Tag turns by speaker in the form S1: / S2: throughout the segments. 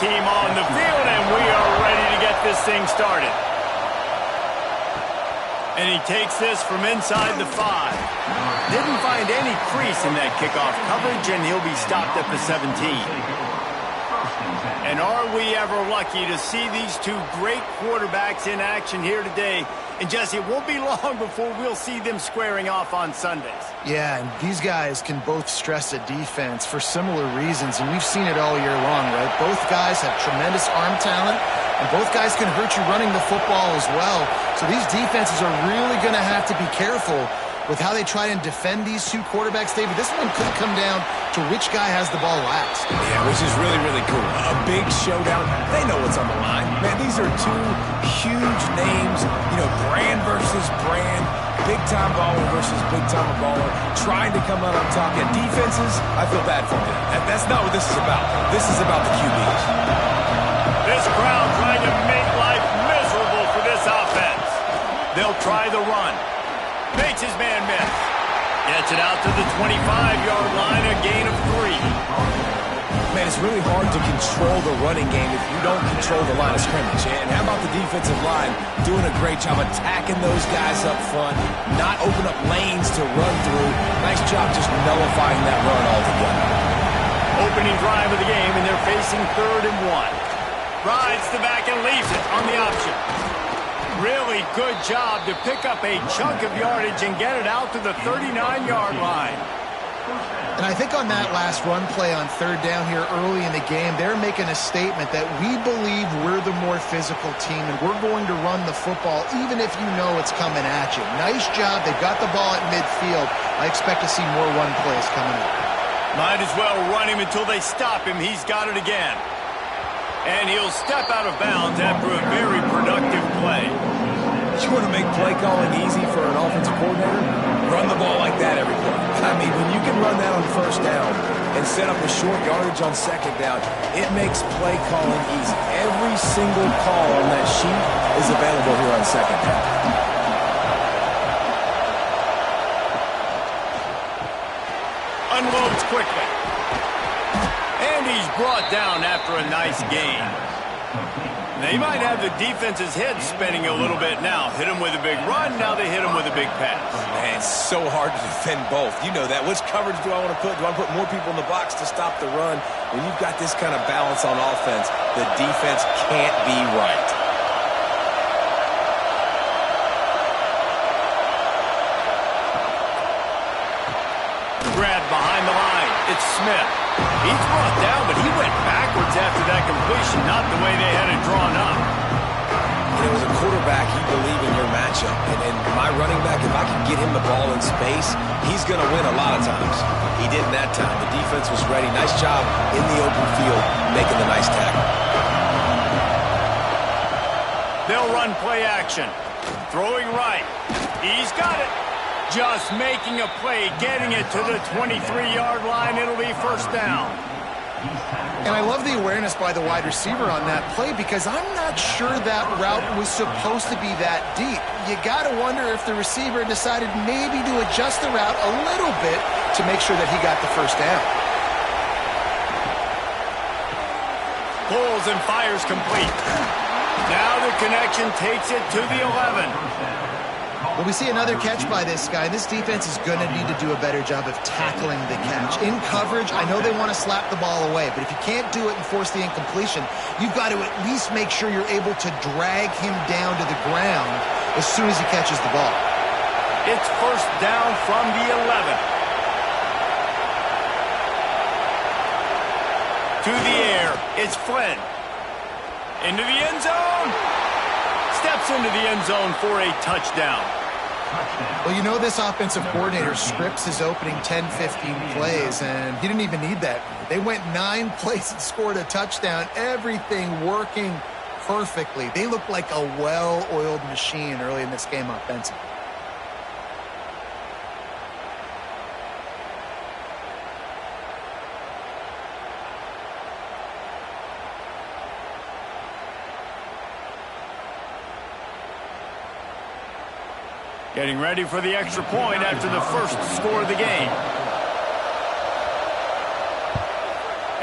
S1: team on the field, and we are ready to get this thing started. And he takes this from inside the 5. Didn't find any crease in that kickoff coverage, and he'll be stopped at the 17. And are we ever lucky to see these two great quarterbacks in action here today? And Jesse, it won't be long before we'll see them squaring off on Sundays.
S2: Yeah, and these guys can both stress a defense for similar reasons, and we've seen it all year long, right? Both guys have tremendous arm talent, and both guys can hurt you running the football as well. So these defenses are really going to have to be careful with how they try and defend these two quarterbacks, David. This one could come down to which guy has the ball last.
S3: Yeah, which is really, really cool. A big showdown. They know what's on the line. Man, these are two huge names. You know, brand versus brand. Big-time baller versus big-time baller. Trying to come out on top. Yeah, defenses, I feel bad for them. That's not what this is about. This is about the QBs.
S1: This crowd trying to make life miserable for this offense. They'll try the run. Makes his man miss. Gets it out to the 25-yard line, a gain of 3.
S3: Man, it's really hard to control the running game if you don't control the line of scrimmage. And how about the defensive line doing a great job attacking those guys up front, not open up lanes to run through. Nice job just nullifying that run altogether.
S1: Opening drive of the game, and they're facing 3rd and 1. Rides the back and leaves it on the option. Really good job to pick up a chunk of yardage and get it out to the 39-yard line.
S2: And I think on that last run play on 3rd down here early in the game, they're making a statement that we believe we're the more physical team and we're going to run the football even if you know it's coming at you. Nice job. They've got the ball at midfield. I expect to see more run plays coming up.
S1: Might as well run him until they stop him. He's got it again. And he'll step out of bounds after a very productive play.
S3: You want to make play calling easy for an offensive coordinator? Run the ball like that every play. I mean, when you can run that on 1st down and set up a short yardage on 2nd down, it makes play calling easy. Every single call on that sheet is available here on 2nd down.
S1: Unloads quickly. And he's brought down after a nice gain. They might have the defense's head spinning a little bit now. Hit him with a big run, now they hit him with a big pass.
S3: Man, it's so hard to defend both. You know that. Which coverage do I want to put? Do I put more people in the box to stop the run? When you've got this kind of balance on offense, the defense can't be right.
S1: Grabbed behind the line. It's Smith. He's brought down, but he went backwards after that completion, not the way they had it drawn up.
S3: You know, as a quarterback, you believe in your matchup. And my running back, if I can get him the ball in space, he's going to win a lot of times. He didn't that time. The defense was ready. Nice job in the open field, making the nice tackle.
S1: They'll run play action. Throwing right. He's got it. Just making a play, getting it to the 23-yard line. It'll be 1st down.
S2: And I love the awareness by the wide receiver on that play because I'm not sure that route was supposed to be that deep. You got to wonder if the receiver decided maybe to adjust the route a little bit to make sure that he got the 1st down.
S1: Pulls and fires complete. Now the connection takes it to the 11.
S2: Well, we see another catch by this guy. This defense is going to need to do a better job of tackling the catch. In coverage, I know they want to slap the ball away, but if you can't do it and force the incompletion, you've got to at least make sure you're able to drag him down to the ground as soon as he catches the ball.
S1: It's 1st down from the 11. To the air, it's Flynn. Into the end zone. Steps into the end zone for a touchdown.
S2: Well, you know this offensive coordinator scripts his opening 10, 15 plays, and he didn't even need that. They went 9 plays and scored a touchdown, everything working perfectly. They look like a well-oiled machine early in this game offensively.
S1: Getting ready for the extra point after the first score of the game.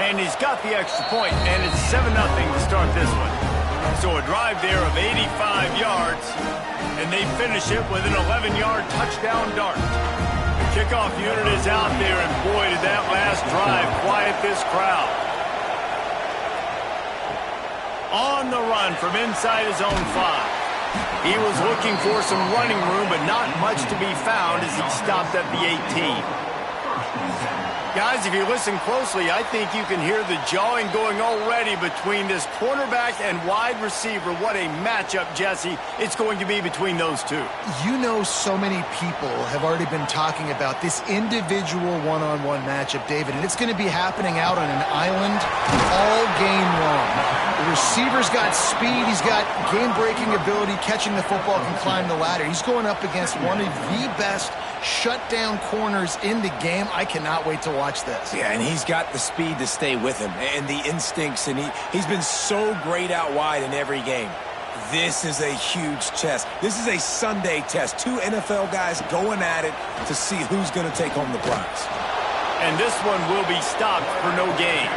S1: And he's got the extra point, and it's 7-0 to start this one. So a drive there of 85 yards, and they finish it with an 11-yard touchdown dart. The kickoff unit is out there, and boy, did that last drive quiet this crowd. On the run from inside his own 5. He was looking for some running room, but not much to be found as he stopped at the 18. Guys, if you listen closely, I think you can hear the jawing going already between this cornerback and wide receiver. What a matchup, Jesse, it's going to be between those two.
S2: You know, so many people have already been talking about this individual one-on-one matchup, David, and it's going to be happening out on an island all game long. The receiver's got speed, he's got game-breaking ability, catching the football, can climb the ladder. He's going up against one of the best shutdown corners in the game. I cannot wait to watch this.
S3: Yeah, and he's got the speed to stay with him and the instincts, and he's been so great out wide in every game. This is a huge test. This is a Sunday test. 2 NFL guys going at it to see who's going to take home the prize.
S1: And this one will be stopped for no gain.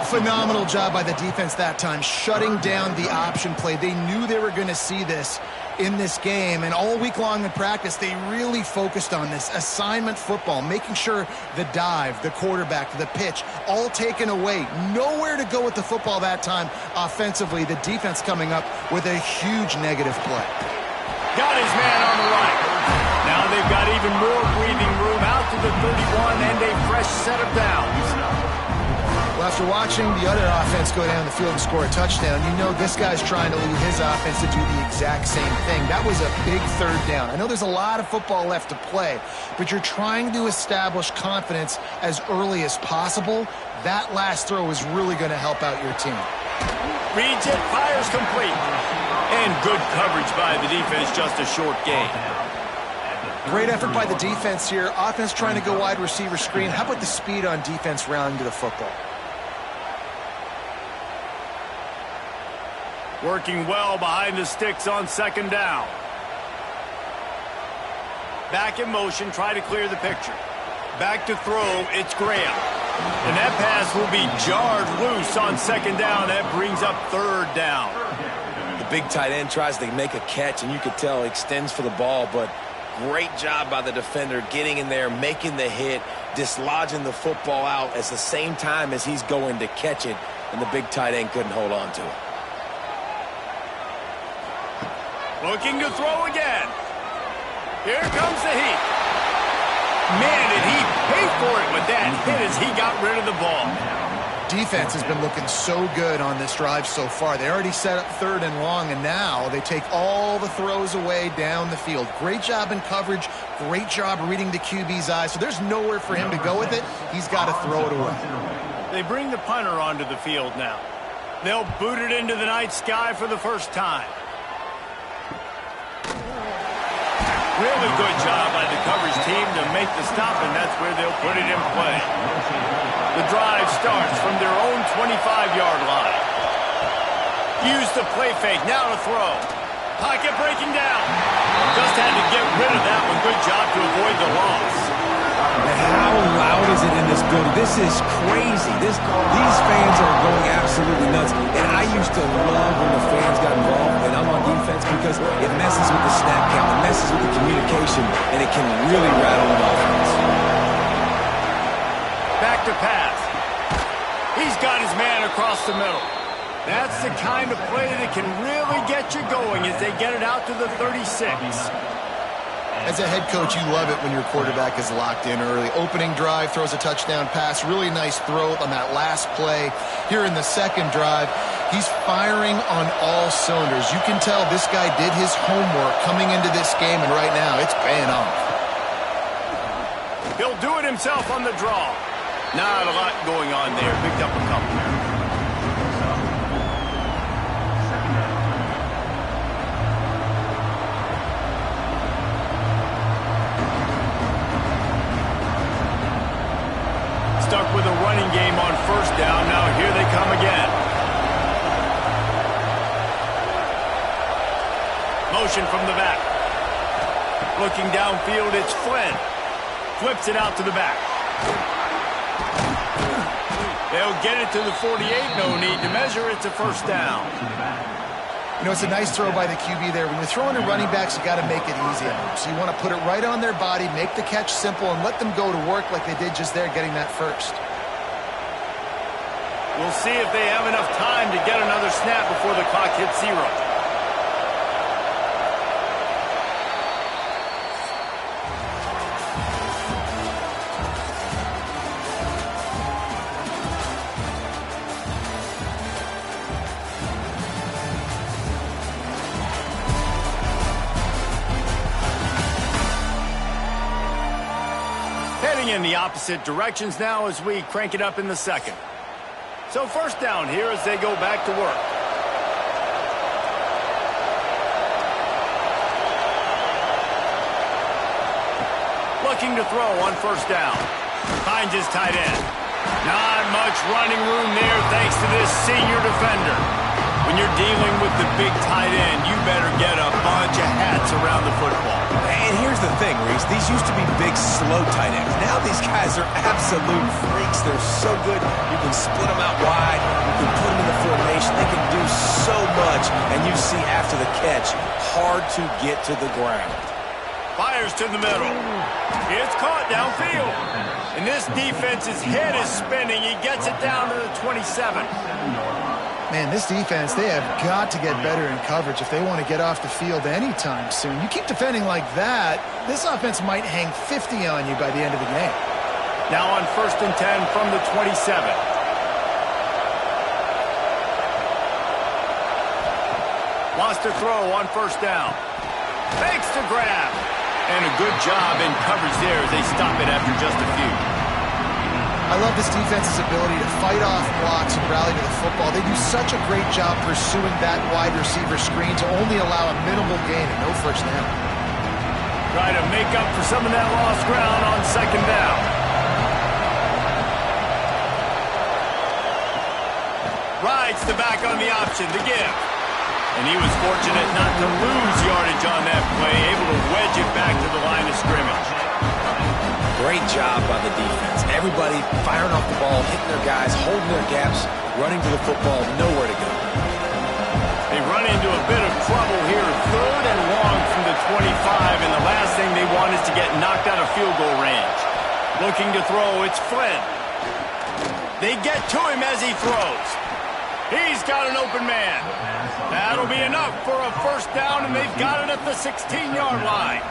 S2: Phenomenal job by the defense that time, shutting down the option play. They knew they were going to see this in this game, and all week long in practice, they really focused on this assignment football, making sure the dive, the quarterback, the pitch, all taken away. Nowhere to go with the football that time offensively. The defense coming up with a huge negative play.
S1: Got his man on the right. Now they've got even more breathing room out to the 31 and a fresh set of downs.
S2: Well, after watching the other offense go down the field and score a touchdown, you know this guy's trying to lead his offense to do the exact same thing. That was a big 3rd down. I know there's a lot of football left to play, but you're trying to establish confidence as early as possible. That last throw is really going to help out your team.
S1: Reads it, fires complete. And good coverage by the defense, just a short gain.
S2: Great effort by the defense here. Offense trying to go wide receiver screen. How about the speed on defense rounding to the football?
S1: Working well behind the sticks on 2nd down. Back in motion, try to clear the picture. Back to throw, it's Graham. And that pass will be jarred loose on 2nd down. That brings up 3rd down.
S3: The big tight end tries to make a catch, and you could tell extends for the ball, but great job by the defender getting in there, making the hit, dislodging the football out at the same time as he's going to catch it, and the big tight end couldn't hold on to it.
S1: Looking to throw again. Here comes the heat. Man, did he pay for it with that hit as he got rid of the ball.
S2: Defense has been looking so good on this drive so far. They already set up 3rd and long, and now they take all the throws away down the field. Great job in coverage. Great job reading the QB's eyes. So there's nowhere for him to go with it. He's got to throw it away.
S1: They bring the punter onto the field now. They'll boot it into the night sky for the first time. Really good job by the coverage team to make the stop, and that's where they'll put it in play. The drive starts from their own 25-yard line. Use the play fake, now to throw. Pocket breaking down. Just had to get rid of that one. Good job to avoid the loss.
S3: And how loud is it in this building? This is crazy. These fans are going absolutely nuts. And I used to love when the fans got involved, and I'm on defense because it messes with the snap count, it messes with the communication, and it can really rattle an offense.
S1: Back to pass. He's got his man across the middle. That's the kind of play that can really get you going as they get it out to the 36.
S2: As a head coach, you love it when your quarterback is locked in early. Opening drive, throws a touchdown pass. Really nice throw on that last play. Here in the 2nd drive, he's firing on all cylinders. You can tell this guy did his homework coming into this game, and right now it's paying off.
S1: He'll do it himself on the draw. Not a lot going on there. Picked up a couple. Stuck with a running game on 1st down. Now here they come again. Motion from the back. Looking downfield, it's Flynn. Flips it out to the back. They'll get it to the 48. No need to measure. It's a first down.
S2: You know, it's a nice throw by the QB there. When you're throwing to running backs, you got to make it easy on them. So you want to put it right on their body, make the catch simple, and let them go to work like they did just there, getting that first.
S1: We'll see if they have enough time to get another snap before the clock hits 0. Heading in the opposite directions now as we crank it up in the second. So first down here as they go back to work. Looking to throw on first down. Finds his tight end. Not much running room there thanks to this senior defender. When you're dealing with the big tight end, you better get a bunch of hats around the football.
S3: And here's the thing, Reese. These used to be big, slow tight ends. Now these guys are absolute freaks. They're so good. You can split them out wide. You can put them in the formation. They can do so much. And you see after the catch, hard to get to the ground.
S1: Fires to the middle. It's caught downfield. And this defense's head is spinning. He gets it down to the 27.
S2: Man, this defense, they have got to get better in coverage if they want to get off the field anytime soon. You keep defending like that, this offense might hang 50 on you by the end of the game.
S1: Now on 1st and 10 from the 27. Wants to throw on first down. Fakes to grab. And a good job in coverage there as they stop it after just a few.
S2: I love this defense's ability to fight off blocks and rally to the football. They do such a great job pursuing that wide receiver screen to only allow a minimal gain and no first down.
S1: Try to make up for some of that lost ground on second down. Rides the back on the option, the give. And he was fortunate not to lose yardage on that play, able to wedge it back to the line of scrimmage.
S3: Great job by the defense. Everybody firing off the ball, hitting their guys, holding their gaps, running to the football, nowhere to go.
S1: They run into a bit of trouble here, 3rd and long from the 25, and the last thing they want is to get knocked out of field goal range. Looking to throw, it's Flynn. They get to him as he throws. He's got an open man. That'll be enough for a first down, and they've got it at the 16-yard line.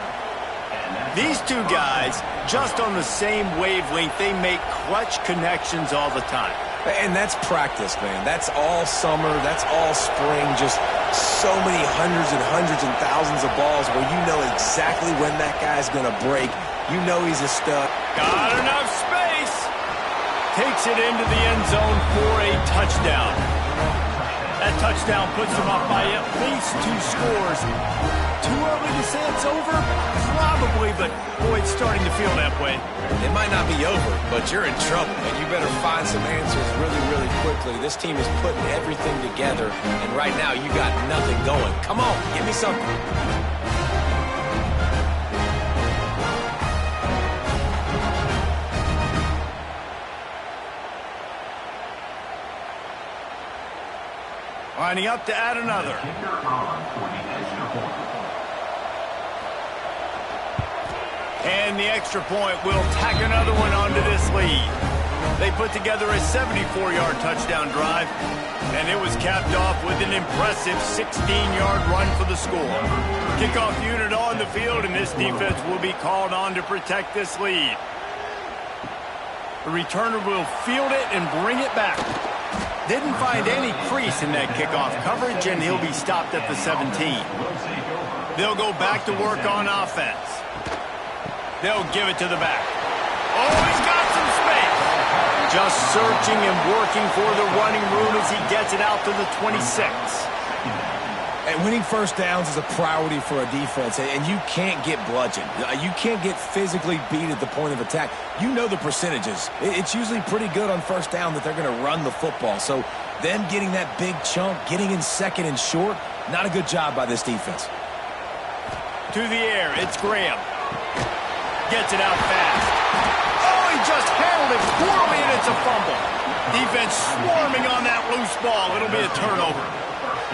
S1: These two guys, just on the same wavelength, they make clutch connections all the time.
S3: And that's practice, man. That's all summer. That's all spring. Just so many hundreds and thousands of balls where you know exactly when that guy's going to break. You know he's a stud.
S1: Got enough space. Takes it into the end zone for a touchdown. That touchdown puts them up by at least 2 scores. Too early to say it's over? Probably, but boy, it's starting to feel that way.
S3: It might not be over, but you're in trouble, and you better find some answers really, really quickly. This team is putting everything together, and right now you got nothing going. Come on, give me something.
S1: Lining up to add another. And the extra point will tack another one onto this lead. They put together a 74-yard touchdown drive, and it was capped off with an impressive 16-yard run for the score. Kickoff unit on the field, and this defense will be called on to protect this lead. The returner will field it and bring it back. Didn't find any crease in that kickoff coverage, and he'll be stopped at the 17. They'll go back to work on offense. They'll give it to the back. Oh, he's got some space. Just searching and working for the running room as he gets it out to the 26.
S3: And winning first downs is a priority for a defense, and you can't get bludgeoned. You can't get physically beat at the point of attack. You know the percentages. It's usually pretty good on first down that they're going to run the football. So them getting that big chunk, getting in second and short, not a good job by this defense.
S1: To the air, it's Graham. Gets it out fast. Oh, he just handled it poorly, and it's a fumble. Defense swarming on that loose ball. It'll be a turnover.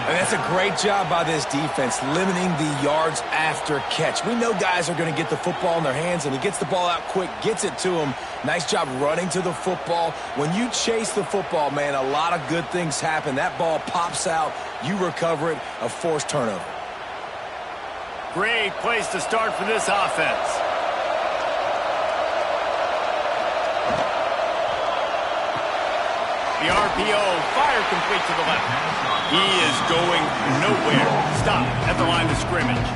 S3: And that's a great job by this defense, limiting the yards after catch. We know guys are going to get the football in their hands, and he gets the ball out quick, gets it to him. Nice job running to the football. When you chase the football, man, a lot of good things happen. That ball pops out, you recover it, a forced turnover.
S1: Great place to start for this offense. The RPO, fire complete to the left. He is going nowhere. Stop at the line of scrimmage.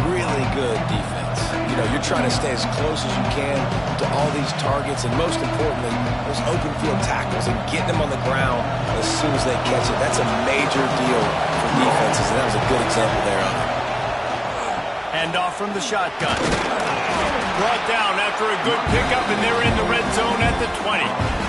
S3: Really good defense. You know, you're trying to stay as close as you can to all these targets, and most importantly, those open field tackles and getting them on the ground as soon as they catch it. That's a major deal for defenses, and that was a good example there of it.
S1: Handoff from the shotgun. Brought down after a good pickup, and they're in the red zone at the 20.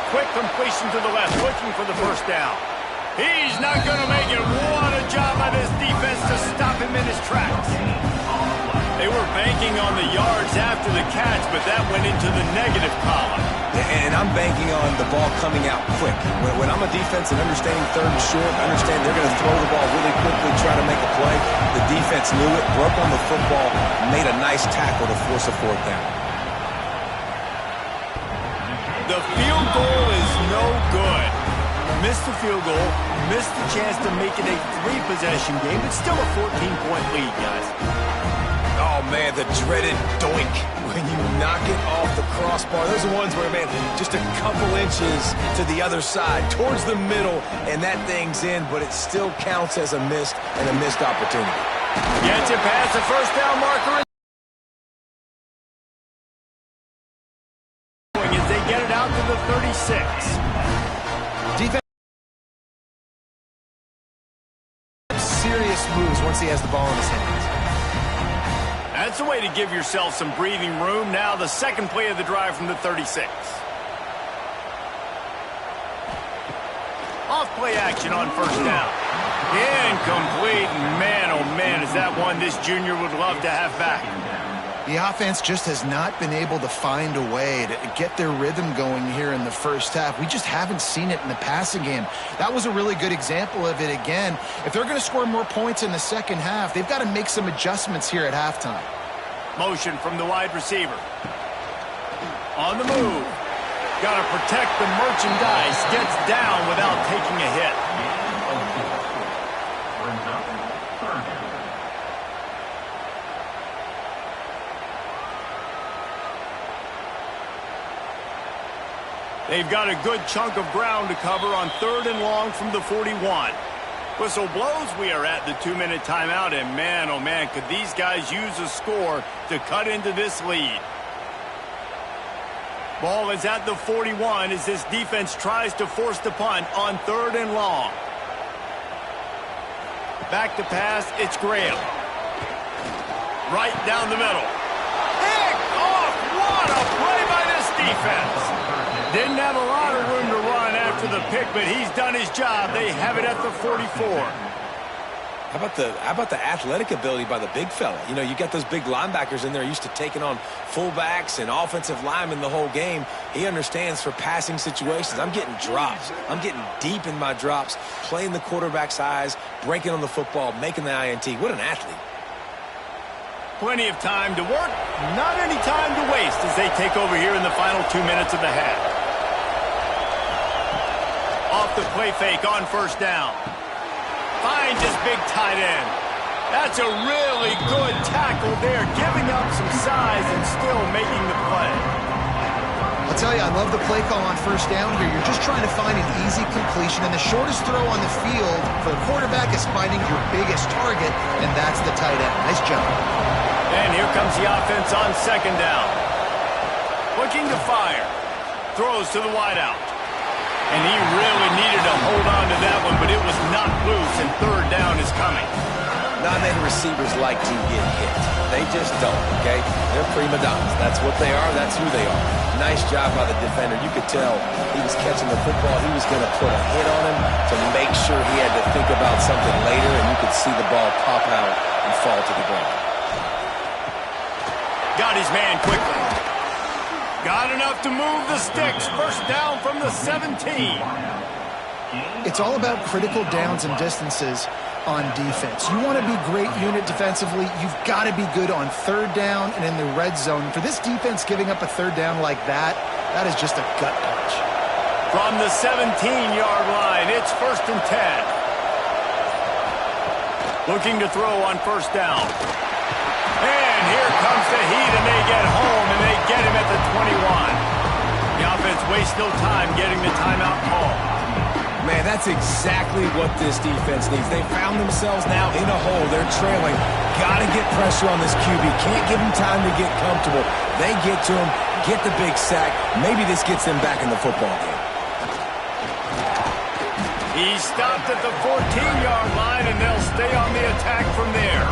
S1: Quick completion to the left, looking for the first down. He's not going to make it. What a job by this defense to stop him in his tracks. They were banking on the yards after the catch, but that went into the negative column.
S3: And I'm banking on the ball coming out quick. When I'm a defense and understanding third and short, understand they're going to throw the ball really quickly, try to make a play. The defense knew it, broke on the football, made a nice tackle to force a fourth down.
S1: The field goal is no good. Missed the field goal, missed the chance to make it a 3-possession game. It's still a 14-point lead, guys.
S3: Oh, man, the dreaded doink when you knock it off the crossbar. Those are ones where, man, just a couple inches to the other side, towards the middle, and that thing's in, but it still counts as a missed opportunity.
S1: Gets it past the first down marker. Get it out to the 36.
S2: Defense. Serious moves once he has the ball in his hands.
S1: That's a way to give yourself some breathing room. Now the second play of the drive from the 36. Off play action on first down. Incomplete. Man, oh man, is that one this junior would love to have back.
S2: The offense just has not been able to find a way to get their rhythm going here in the first half. We just haven't seen it in the passing game. That was a really good example of it again. If they're going to score more points in the second half, they've got to make some adjustments here at halftime.
S1: Motion from the wide receiver. On the move. Got to protect the merchandise. Gets down without taking a hit. They've got a good chunk of ground to cover on 3rd and long from the 41. Whistle blows. We are at the 2-minute timeout, and man, oh man, could these guys use a score to cut into this lead. Ball is at the 41 as this defense tries to force the punt on 3rd and long. Back to pass, it's Graham. Right down the middle. Picked off! What a play by this defense! Didn't have a lot of room to run after the pick, but he's done his job. They have it at the 44.
S3: How about the athletic ability by the big fella? You know, you got those big linebackers in there used to taking on fullbacks and offensive linemen the whole game. He understands for passing situations. I'm getting drops. I'm getting deep in my drops, playing the quarterback's eyes, breaking on the football, making the INT. What an athlete.
S1: Plenty of time to work, not any time to waste as they take over here in the final 2 minutes of the half. Off the play fake on first down. Finds his big tight end. That's a really good tackle there, giving up some size and still making the play.
S2: I'll tell you, I love the play call on first down here. You're just trying to find an easy completion, and the shortest throw on the field for the quarterback is finding your biggest target, and that's the tight end. Nice job.
S1: And here comes the offense on second down. Looking to fire. Throws to the wideout. And he really needed to hold on to that one, but it was knocked loose, and 3rd down is coming.
S3: Not many receivers like to get hit. They just don't, okay? They're prima donnas. That's what they are. That's who they are. Nice job by the defender. You could tell he was catching the football. He was going to put a hit on him to make sure he had to think about something later, and you could see the ball pop out and fall to the ground.
S1: Got his man quickly. Got enough to move the sticks. First down from the 17.
S2: It's all about critical downs and distances on defense. You want to be great unit defensively, you've got to be good on third down and in the red zone. For this defense giving up a third down like that, that is just a gut punch.
S1: From the 17-yard line, it's 1st and 10. Looking to throw on first down. And here comes the heat, and they get home, and they get him at the 21. The offense wastes no time getting the timeout call.
S3: Man, that's exactly what this defense needs. They found themselves now in a hole. They're trailing. Got to get pressure on this QB. Can't give him time to get comfortable. They get to him, get the big sack. Maybe this gets them back in the football game.
S1: He stopped at the 14-yard line, and they'll stay on the attack from there.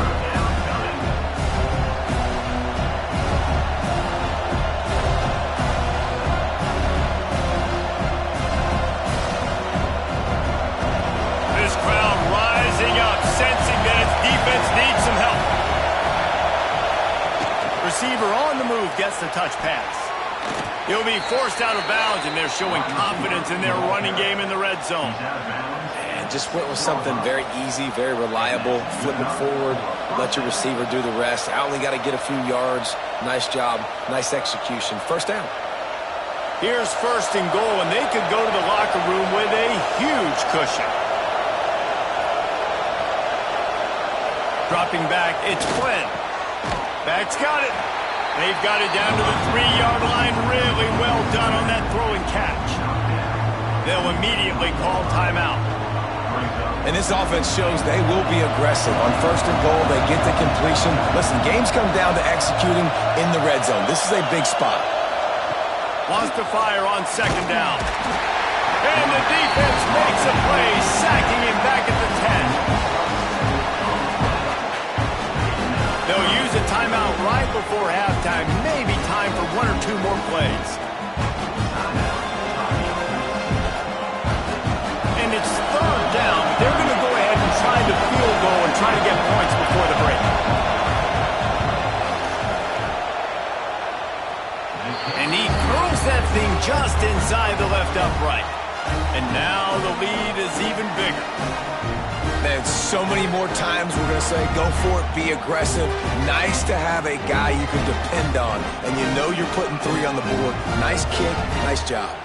S1: Sensing that its defense needs some help. Receiver on the move gets the touch pass. He'll be forced out of bounds, and they're showing confidence in their running game in the red zone.
S3: And just went with something very easy, very reliable. Flip it forward, let your receiver do the rest. I only got to get a few yards. Nice job, nice execution. First down.
S1: Here's 1st and goal, and they could go to the locker room with a huge cushion. Dropping back, it's Flynn. Back's got it. They've got it down to the 3-yard line. Really well done on that throw and catch. They'll immediately call timeout.
S3: And this offense shows they will be aggressive. On 1st and goal, they get the completion. Listen, games come down to executing in the red zone. This is a big spot.
S1: Wants to fire on 2nd down. And the defense makes a play, sacking him back at the 10. They'll use a timeout right before halftime. Maybe time for 1 or 2 more plays. And it's 3rd down. They're going to go ahead and try the field goal and try to get points before the break. And he throws that thing just inside the left upright. And now the lead is even bigger.
S3: Man, so many more times we're going to say, go for it, be aggressive. Nice to have a guy you can depend on, and you know you're putting 3 on the board. Nice kick, nice job.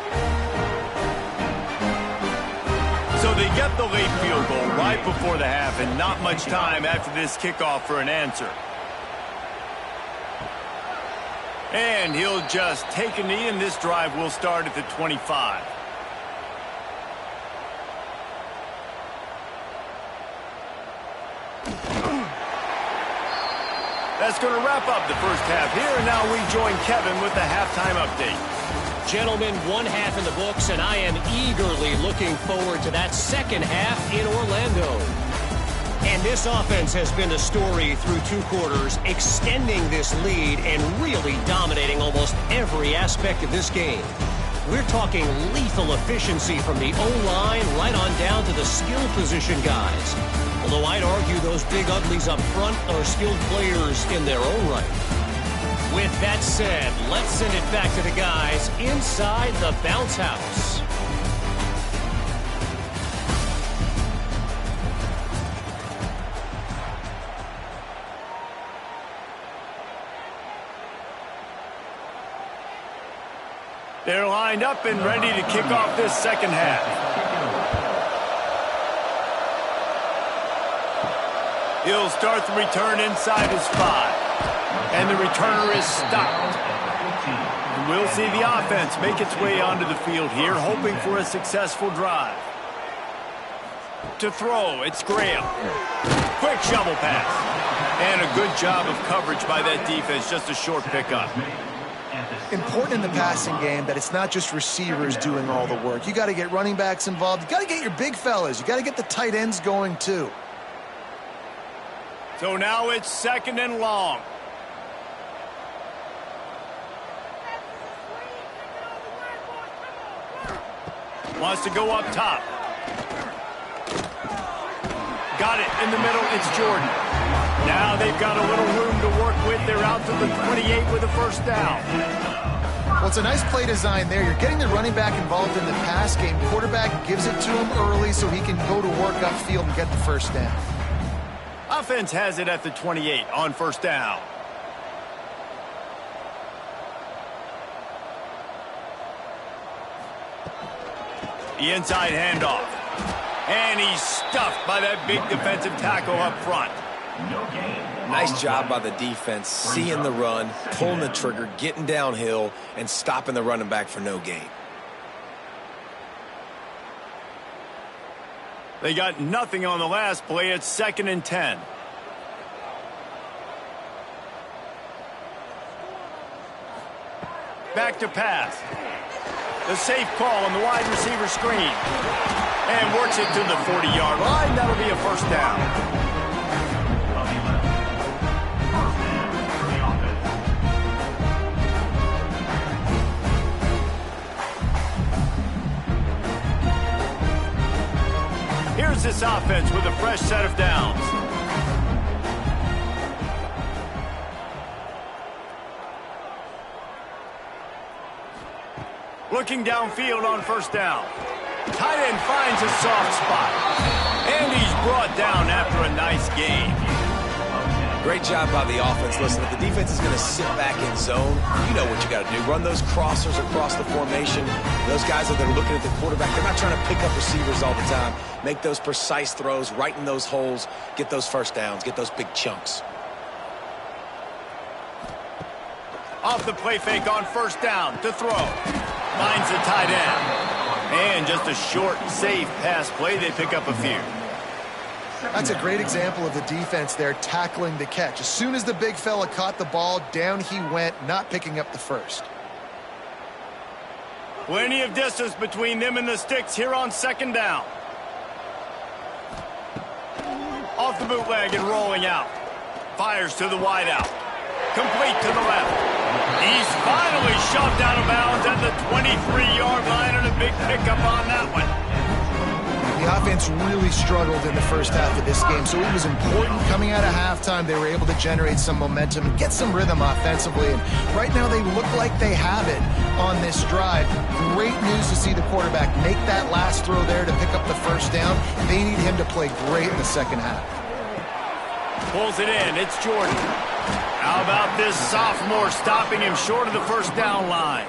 S1: So they get the late field goal right before the half, and not much time after this kickoff for an answer. And he'll just take a knee, and this drive will start at the 25. That's going to wrap up the first half here, and now we join Kevin with the halftime update.
S4: Gentlemen, 1 half in the books, and I am eagerly looking forward to that second half in Orlando. And this offense has been a story through 2 quarters, extending this lead and really dominating almost every aspect of this game. We're talking lethal efficiency from the O-line right on down to the skill position guys. Although I'd argue those big uglies up front are skilled players in their own right. With that said, let's send it back to the guys inside the bounce house.
S1: They're lined up and ready to kick off this second half. He'll start the return inside his 5. And the returner is stopped. And we'll see the offense make its way onto the field here, hoping for a successful drive. To throw, it's Graham. Quick shovel pass. And a good job of coverage by that defense, just a short pickup.
S2: Important in the passing game that it's not just receivers doing all the work. You got to get running backs involved. You got to get your big fellas. You got to get the tight ends going too.
S1: So now it's 2nd and long. Wants to go up top. Got it in the middle. It's Jordan. Now they've got a little room to work with. They're out to the 28 with a first down.
S2: Well, it's a nice play design there. You're getting the running back involved in the pass game. Quarterback gives it to him early so he can go to work upfield and get the first down.
S1: Offense has it at the 28 on first down. The inside handoff. And he's stuffed by that big defensive tackle up front.
S3: Nice job by the defense, seeing the run, pulling the trigger, getting downhill, and stopping the running back for no gain.
S1: They got nothing on the last play. It's 2nd and 10. Back to pass. The safe call on the wide receiver screen. And works it to the 40-yard line. That'll be a first down. Here's this offense with a fresh set of downs. Looking downfield on first down. Tight end finds a soft spot. And he's brought down after a nice gain.
S3: Great job by the offense. Listen, if the defense is going to sit back in zone, you know what you got to do. Run those crossers across the formation. Those guys that are looking at the quarterback, they're not trying to pick up receivers all the time. Make those precise throws, right in those holes, get those first downs, get those big chunks.
S1: Off the play fake on first down to throw. Finds the tight end. And just a short, safe pass play. They pick up a few.
S2: That's a great example of the defense there tackling the catch. As soon as the big fella caught the ball, down he went, not picking up the first.
S1: Plenty of distance between them and the sticks here on 2nd down. Off the bootleg and rolling out. Fires to the wide out. Complete to the left. He's finally shoved out of bounds at the 23-yard line, and a big pickup on that one.
S2: The offense really struggled in the first half of this game, so it was important coming out of halftime. They were able to generate some momentum and get some rhythm offensively, and right now they look like they have it on this drive. Great news to see the quarterback make that last throw there to pick up the first down. They need him to play great in the second half.
S1: Pulls it in. It's Jordan. How about this sophomore stopping him short of the first down line?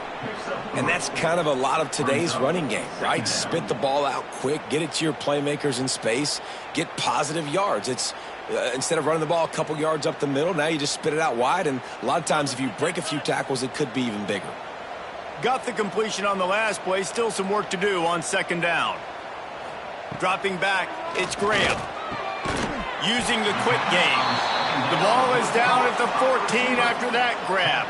S3: And that's kind of a lot of today's running game, right? Spit the ball out quick, get it to your playmakers in space, get positive yards. It's instead of running the ball a couple yards up the middle, now you just spit it out wide, and a lot of times if you break a few tackles, it could be even bigger.
S1: Got the completion on the last play. Still some work to do on 2nd down. Dropping back, it's Graham. Using the quick game. The ball is down at the 14 after that grab.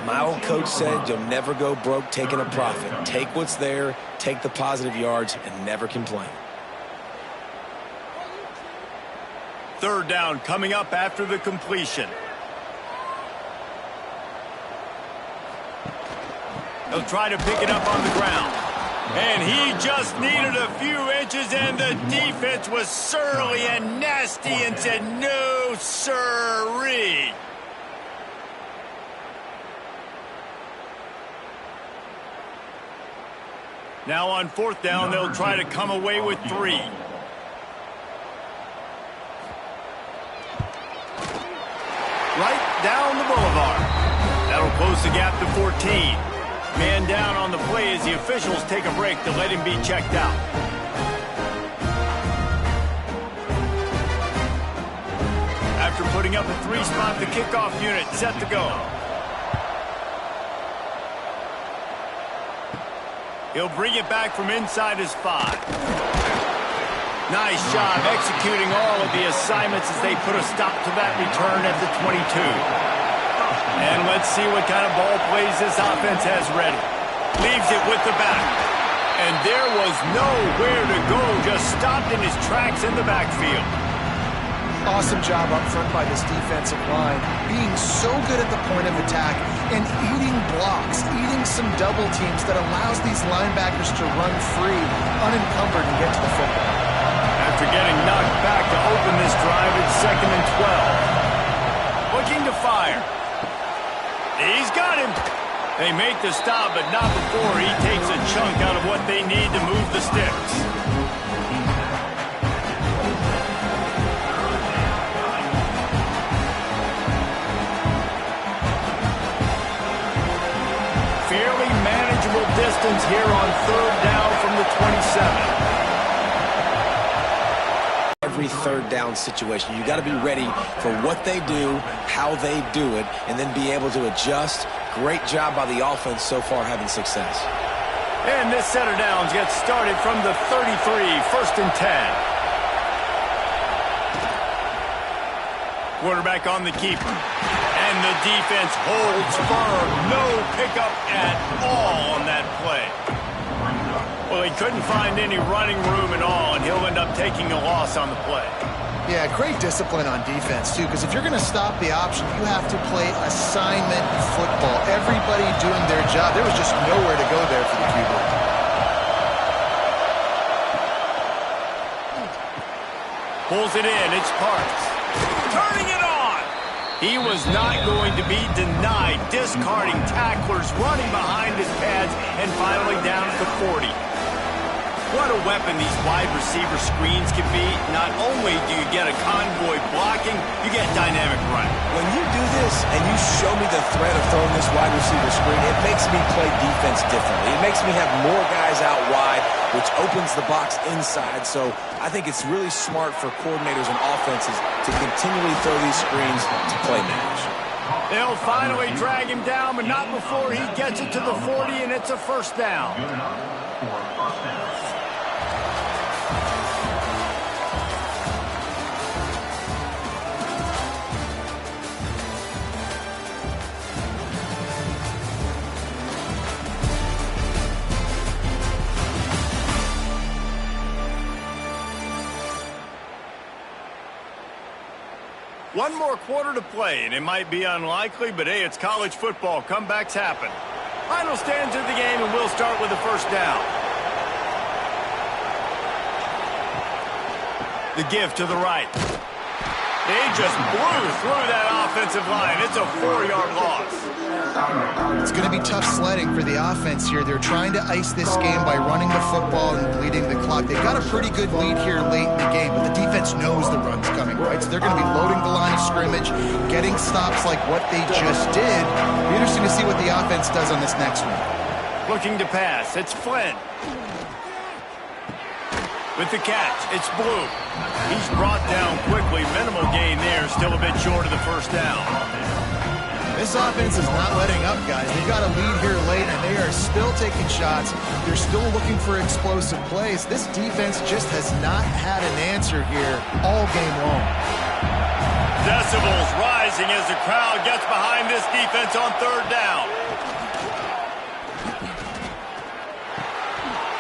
S3: My old coach said you'll never go broke taking a profit. Take what's there, take the positive yards, and never complain.
S1: 3rd down coming up after the completion. He'll try to pick it up on the ground. And he just needed a few inches, and the defense was surly and nasty and said, no, sirree. Now on 4th down, they'll try to come away with 3. Right down the boulevard. That'll close the gap to 14. Man down on the play as the officials take a break to let him be checked out. After putting up a 3-spot, the kickoff unit set to go. He'll bring it back from inside his 5. Nice job executing all of the assignments as they put a stop to that return at the 22. And let's see what kind of ball plays this offense has ready. Leaves it with the back. And there was nowhere to go, just stopped in his tracks in the backfield.
S2: Awesome job up front by this defensive line, being so good at the point of attack and eating blocks, eating some double teams that allows these linebackers to run free, unencumbered, and get to the football.
S1: After getting knocked back to open this drive, it's 2nd and 12. Looking to fire. He's got him. They make the stop, but not before he takes a chunk out of what they need to move the sticks. Fairly manageable distance here on 3rd down from the 27.
S3: Every 3rd down situation, you got to be ready for what they do, how they do it, and then be able to adjust. Great job by the offense so far having success.
S1: And this set of downs gets started from the 33, 1st and 10. Quarterback on the keeper. And the defense holds firm. No pickup at all on that play. Well, he couldn't find any running room at all, and he'll end up taking a loss on the play.
S2: Yeah, great discipline on defense, too, because if you're going to stop the option, you have to play assignment football. Everybody doing their job. There was just nowhere to go there for the QB.
S1: Pulls it in. It's Parks. Turning it on. He was not going to be denied, discarding tacklers, running behind his pads, and finally down at the 40. What a weapon these wide receiver screens can be. Not only do you get a convoy blocking, you get dynamic running.
S3: When you do this and you show me the threat of throwing this wide receiver screen, it makes me play defense differently. It makes me have more guys out wide, which opens the box inside. So I think it's really smart for coordinators and offenses to continually throw these screens to play manage.
S1: They'll finally drag him down, but not before he gets it to the 40, and it's a 1st down. One more quarter to play, and it might be unlikely, but hey, it's college football. Comebacks happen. Final stanza of the game, and we'll start with the 1st down. The give to the right. They just blew through that offensive line. It's a 4-yard loss.
S2: It's going to be tough sledding for the offense here. They're trying to ice this game by running the football and bleeding the clock. They've got a pretty good lead here late in the game, but the defense knows the run's coming, right? So they're going to be loading the line of scrimmage, getting stops like what they just did. It'll be interesting to see what the offense does on this next one.
S1: Looking to pass. It's Flynn. With the catch, it's Blue. He's brought down quickly. Minimal gain there, still a bit short of the 1st down.
S2: This offense is not letting up, guys. They've got a lead here late, and they are still taking shots. They're still looking for explosive plays. This defense just has not had an answer here all game long.
S1: Decibels rising as the crowd gets behind this defense on 3rd down.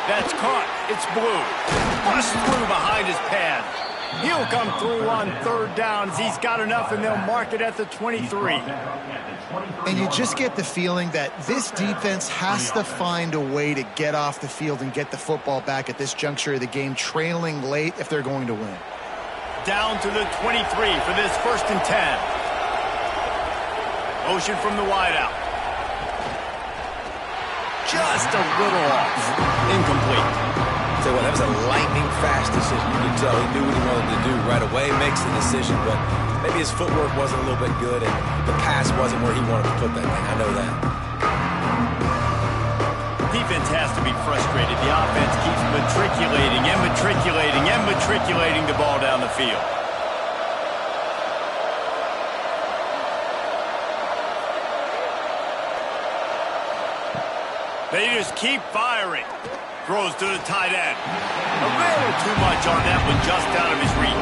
S1: That's caught. It's Blue. Bust through behind his pad. He'll come through on 3rd down as he's got enough, and they'll mark it at the 23.
S2: And you just get the feeling that this defense has to find a way to get off the field and get the football back at this juncture of the game, trailing late if they're going to win.
S1: Down to the 23 for this 1st and 10. Motion from the wideout. Just a little off. Incomplete.
S3: So that was a lightning-fast decision. You could tell he knew what he wanted to do right away, makes the decision, but maybe his footwork wasn't a little bit good, and the pass wasn't where he wanted to put that thing. I know that.
S1: Defense has to be frustrated. The offense keeps matriculating and matriculating and matriculating the ball down the field. They just keep firing. Throws to the tight end. A little too much on that one, just out of his reach.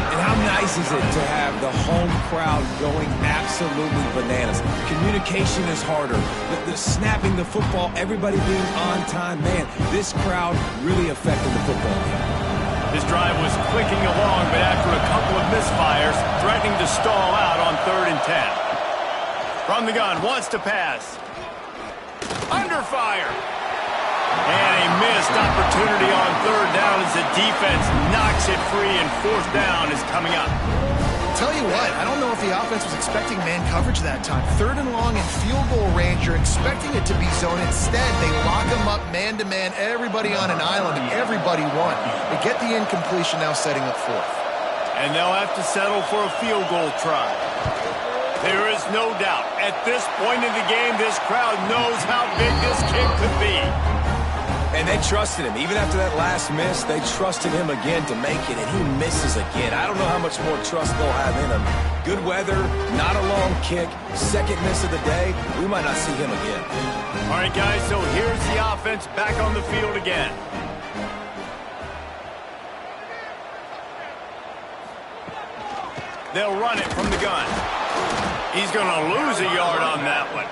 S3: And how nice is it to have the home crowd going absolutely bananas? Communication is harder. The snapping the football, everybody being on time. Man, this crowd really affected the football game.
S1: This drive was clicking along, but after a couple of misfires, threatening to stall out on 3rd and 10. From the gun, wants to pass. Under fire. And a missed opportunity on 3rd down as the defense knocks it free, and 4th down is coming up.
S2: Tell you what, I don't know if the offense was expecting man coverage that time. 3rd and long in field goal range, you're expecting it to be zone. Instead, they lock them up man-to-man, everybody on an island, and everybody won. They get the incompletion, now setting up 4th.
S1: And they'll have to settle for a field goal try. There is no doubt, at this point in the game, this crowd knows how big this kick could be.
S3: And they trusted him. Even after that last miss, they trusted him again to make it, and he misses again. I don't know how much more trust they'll have in him. Good weather, not a long kick, 2nd miss of the day. We might not see him again.
S1: All right, guys, so here's the offense back on the field again. They'll run it from the gun. He's going to lose a yard on that one.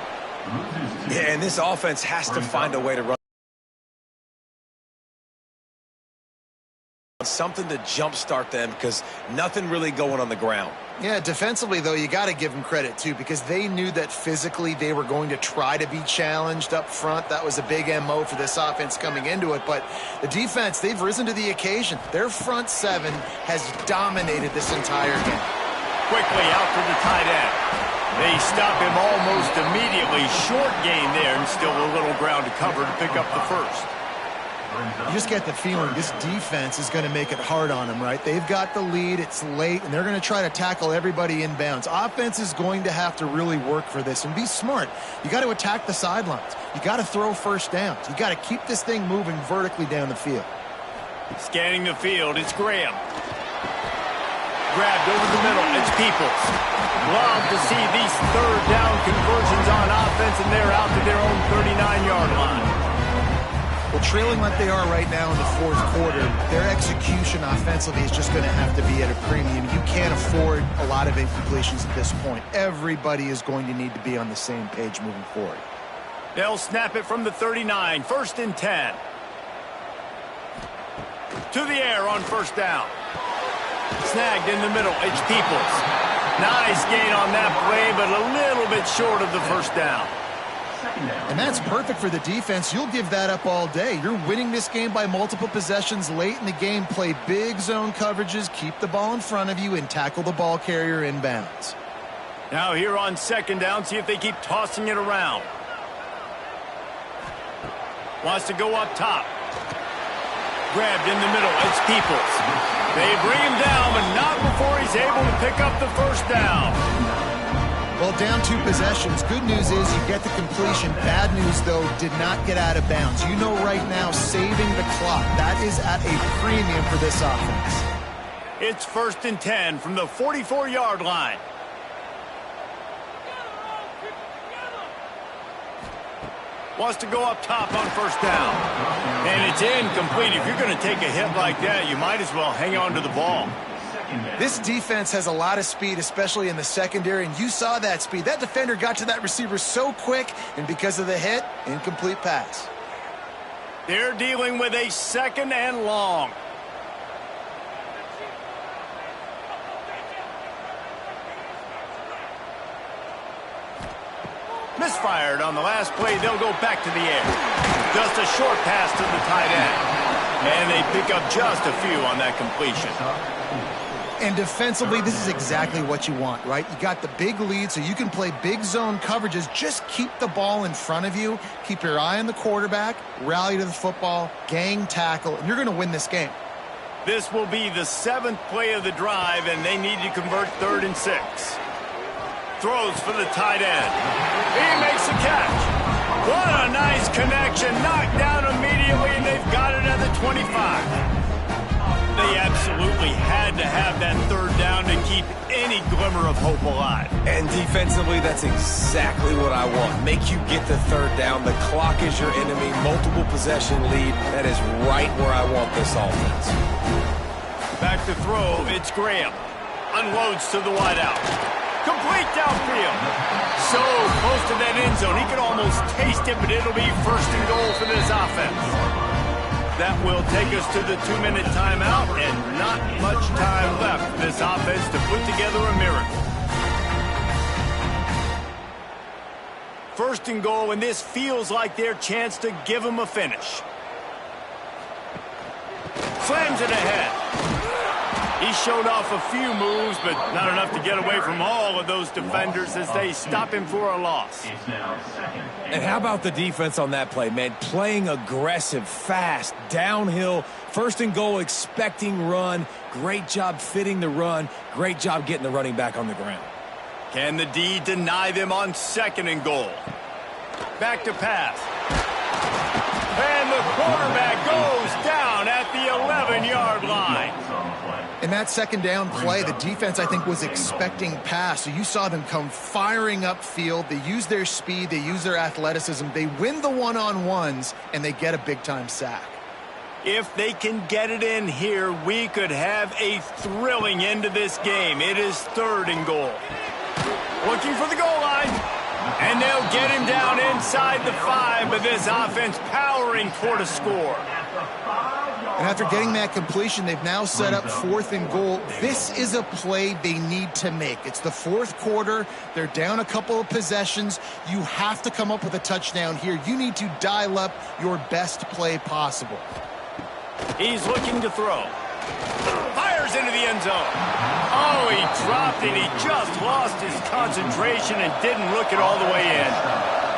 S3: Yeah, and this offense has to find a way to run something to jumpstart them, because nothing really going on the ground.
S2: Yeah, defensively, though, you got to give them credit, too, because they knew that physically they were going to try to be challenged up front. That was a big MO for this offense coming into it. But the defense, they've risen to the occasion. Their front 7 has dominated this entire game.
S1: Quickly out to the tight end. They stop him almost immediately. Short gain there, and still a little ground to cover to pick up the 1st.
S2: You just get the feeling this defense is going to make it hard on them, right? They've got the lead, it's late, and they're going to try to tackle everybody inbounds. Offense is going to have to really work for this and be smart. You got to attack the sidelines. You got to throw 1st downs. You got to keep this thing moving vertically down the field.
S1: Scanning the field, it's Graham. Grabbed over the middle, it's Peoples. Love to see these 3rd down conversions on offense, and they're out to their own 39-yard line.
S2: Well, trailing like they are right now in the 4th quarter, their execution offensively is just going to have to be at a premium. You can't afford a lot of incompletions at this point. Everybody is going to need to be on the same page moving forward.
S1: They'll snap it from the 39, 1st and 10. To the air on 1st down. Snagged in the middle, it's Peoples. Nice gain on that play, but a little bit short of the 1st down.
S2: And that's perfect for the defense. You'll give that up all day. You're winning this game by multiple possessions late in the game. Play big zone coverages, keep the ball in front of you, and tackle the ball carrier inbounds.
S1: Now here on 2nd down, see if they keep tossing it around. Wants to go up top. Grabbed in the middle, it's Peoples. They bring him down, but not before he's able to pick up the 1st down.
S2: Well, down 2 possessions. Good news is you get the completion. Bad news, though, did not get out of bounds. You know right now, saving the clock, that is at a premium for this offense.
S1: It's 1st and 10 from the 44-yard line. Wants to go up top on 1st down. And it's incomplete. If you're going to take a hit like that, you might as well hang on to the ball.
S2: This defense has a lot of speed, especially in the secondary, and you saw that speed. That defender got to that receiver so quick, and because of the hit, incomplete pass.
S1: They're dealing with a 2nd and long. Misfired on the last play. They'll go back to the air. Just a short pass to the tight end. And they pick up just a few on that completion.
S2: And defensively, this is exactly what you want, right? You got the big lead, so you can play big zone coverages. Just keep the ball in front of you. Keep your eye on the quarterback. Rally to the football. Gang tackle. And you're going to win this game.
S1: This will be the 7th play of the drive, and they need to convert 3rd and 6. Throws for the tight end. He makes the catch. What a nice connection. Knocked down immediately, and they've got it at the 25. They absolutely had to have that 3rd down to keep any glimmer of hope alive.
S3: And defensively, that's exactly what I want. Make you get the 3rd down. The clock is your enemy. Multiple possession lead. That is right where I want this offense.
S1: Back to throw, it's Graham. Unloads to the wideout. Complete downfield. So close to that end zone. He could almost taste it, but it'll be 1st and goal for this offense. That will take us to the 2-minute timeout, and not much time left for this offense to put together a miracle. First and goal, and this feels like their chance to give them a finish. Slams it ahead. He showed off a few moves, but not enough to get away from all of those defenders as they stop him for a loss.
S3: And how about the defense on that play, man? Playing aggressive, fast, downhill, first and goal, expecting run. Great job fitting the run. Great job getting the running back on the ground.
S1: Can the D deny them on second and goal? Back to pass. And the quarterback goes down at the 11-yard line.
S2: In that second down play, the defense, I think, was expecting pass. So you saw them come firing upfield. They use their speed. They use their athleticism. They win the one-on-ones, and they get a big-time sack.
S1: If they can get it in here, we could have a thrilling end to this game. It is third and goal. Looking for the goal line. And they'll get him down inside the 5, but this offense powering toward a score.
S2: And after getting that completion, they've now set up fourth and goal. This is a play they need to make. It's the fourth quarter. They're down a couple of possessions. You have to come up with a touchdown here. You need to dial up your best play possible.
S1: He's looking to throw. Fires into the end zone. Oh, he dropped it. He just lost his concentration and didn't look it all the way in.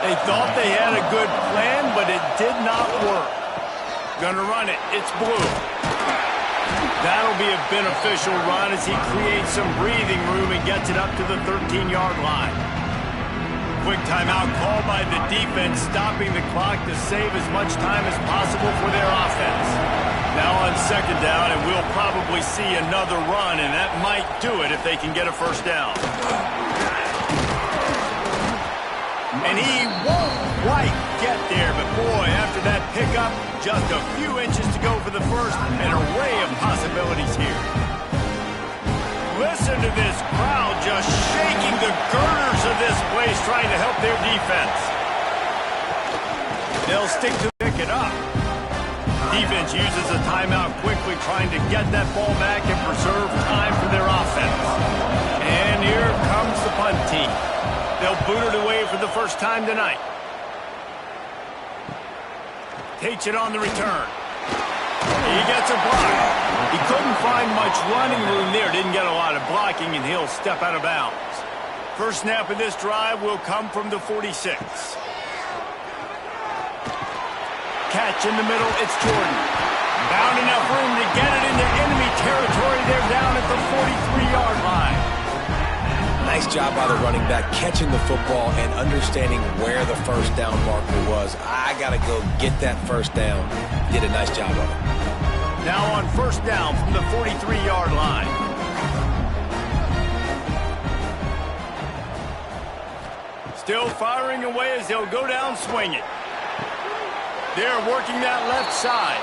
S1: They thought they had a good plan, but it did not work. Gonna run it. It's blue. That'll be a beneficial run as he creates some breathing room and gets it up to the 13-yard line. Quick timeout called by the defense, stopping the clock to save as much time as possible for their offense. Now on second down, and we'll probably see another run, and that might do it if they can get a first down. And he won't quite get there, but boy, after that pickup, just a few inches to go for the first, an array of possibilities here. Listen to this crowd just shaking the girders of this place, trying to help their defense. They'll stick to pick it up. Defense uses a timeout quickly, trying to get that ball back and preserve time for their offense. And here comes the punt team. They'll boot it away for the first time tonight. Takes it on the return. He gets a block. He couldn't find much running room there. Didn't get a lot of blocking, and he'll step out of bounds. First snap of this drive will come from the 46. Catch in the middle. It's Jordan. Found enough room to get it into enemy territory. They're down at the 43-yard line.
S3: Nice job by the running back catching the football and understanding where the first down marker was. I got to go get that first down. Did a nice job of it.
S1: Now on first down from the 43-yard line. Still firing away as they'll go down swinging. They're working that left side.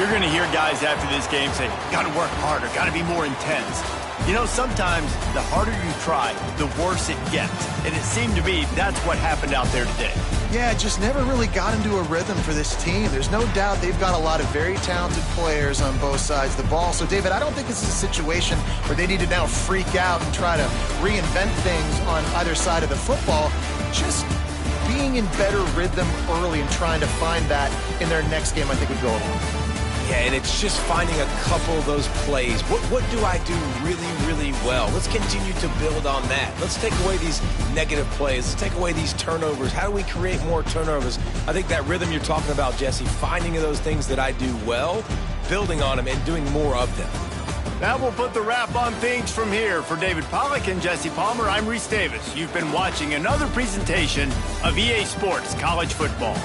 S1: You're going to hear guys after this game say, got to work harder, got to be more intense. You know, sometimes the harder you try, the worse it gets. And it seemed to me that's what happened out there today.
S2: Yeah, it just never really got into a rhythm for this team. There's no doubt they've got a lot of very talented players on both sides of the ball. So, David, I don't think this is a situation where they need to now freak out and try to reinvent things on either side of the football. Just being in better rhythm early and trying to find that in their next game, I think would go a long way.
S3: Yeah, and it's just finding a couple of those plays. What do I do really, really well? Let's continue to build on that. Let's take away these negative plays. Let's take away these turnovers. How do we create more turnovers? I think that rhythm you're talking about, Jesse, finding those things that I do well, building on them, and doing more of them.
S1: That will put the wrap on things from here. For David Pollack and Jesse Palmer, I'm Reese Davis. You've been watching another presentation of EA Sports College Football.